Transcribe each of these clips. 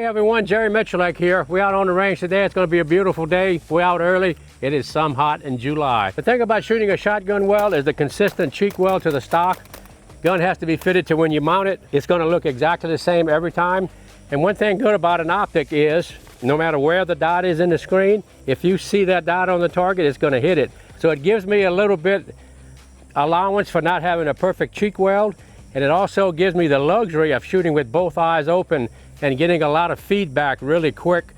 Hey everyone, Jerry Miculek here. We're out on the range today. It's going to be a beautiful day. We're out early. It is some hot in July. The thing about shooting a shotgun well is the consistent cheek well to the stock. Gun has to be fitted to when you mount it. It's going to look exactly the same every time. And one thing good about an optic is, no matter where the dot is in the screen, if you see that dot on the target, it's going to hit it. So it gives me a little bit allowance for not having a perfect cheek weld. And it also gives me the luxury of shooting with both eyes open and getting a lot of feedback really quick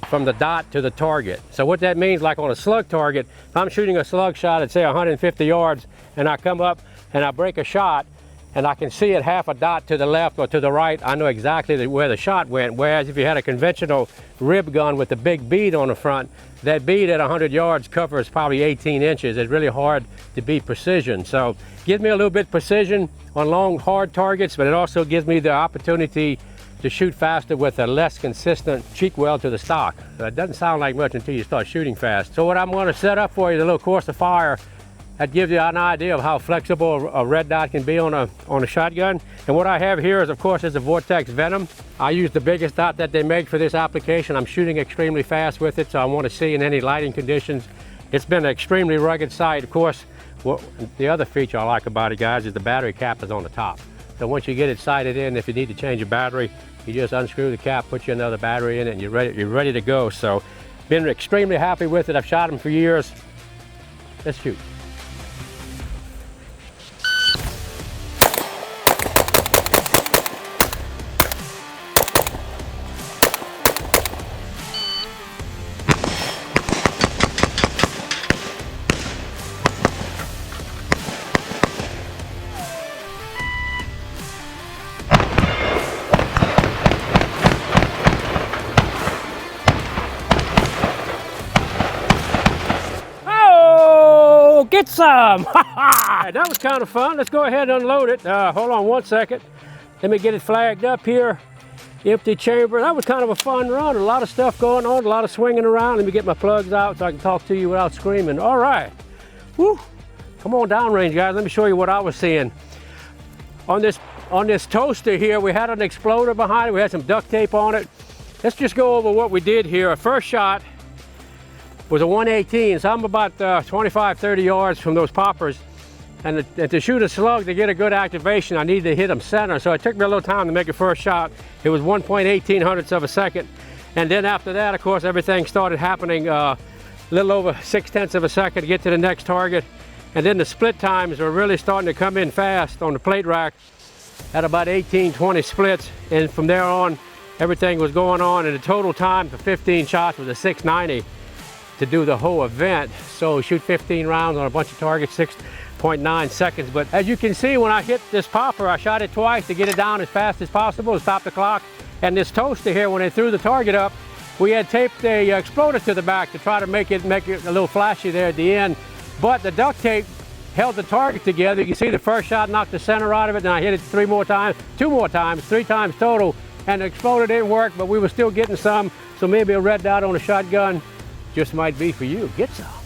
from the dot to the target. So what that means, like on a slug target, if I'm shooting a slug shot at say 150 yards and I come up and I break a shot and I can see it half a dot to the left or to the right, I know exactly where the shot went. Whereas if you had a conventional rib gun with the big bead on the front, that bead at 100 yards covers probably 18 inches. It's really hard to beat precision. So gives me a little bit of precision on long, hard targets, but it also gives me the opportunity to shoot faster with a less consistent cheek weld to the stock. It doesn't sound like much until you start shooting fast. So what I'm going to set up for you is a little course of fire that gives you an idea of how flexible a red dot can be on a shotgun. And what I have here is, of course, is the Vortex Venom. I use the biggest dot that they make for this application. I'm shooting extremely fast with it, so I want to see in any lighting conditions. It's been an extremely rugged sight. Of course, the other feature I like about it, guys, is the battery cap is on the top. So once you get it sighted in, if you need to change a battery, you just unscrew the cap, put you another battery in it, and you're ready to go. So been extremely happy with it. I've shot them for years. Let's shoot. Get some! That was kind of fun. Let's go ahead and unload it. Hold on one second. Let me get it flagged up here. Empty chamber. That was kind of a fun run. A lot of stuff going on, a lot of swinging around. Let me get my plugs out so I can talk to you without screaming. All right. Woo. Come on downrange, guys. Let me show you what I was seeing. On this toaster here, we had an exploder behind it. We had some duct tape on it. Let's just go over what we did here. Our first shot was a 118, so I'm about 25, 30 yards from those poppers. And to shoot a slug, to get a good activation, I needed to hit them center. So it took me a little time to make a first shot. It was 1.18 hundredths of a second. And then after that, of course, everything started happening a little over 0.6 of a second to get to the next target. And then the split times were really starting to come in fast on the plate rack at about 18, 20 splits. And from there on, everything was going on. And the total time for 15 shots was a 690. To do the whole event. So shoot 15 rounds on a bunch of targets, 6.9 seconds. But as you can see, when I hit this popper, I shot it twice to get it down as fast as possible to stop the clock. And this toaster here, when they threw the target up, we had taped the exploder to the back to try to make it a little flashy there at the end. But the duct tape held the target together. You can see the first shot knocked the center out of it, and I hit it 2 more times, 3 times total. And the exploder didn't work, but we were still getting some. So maybe a red dot on a shotgun just might be for you. Get some.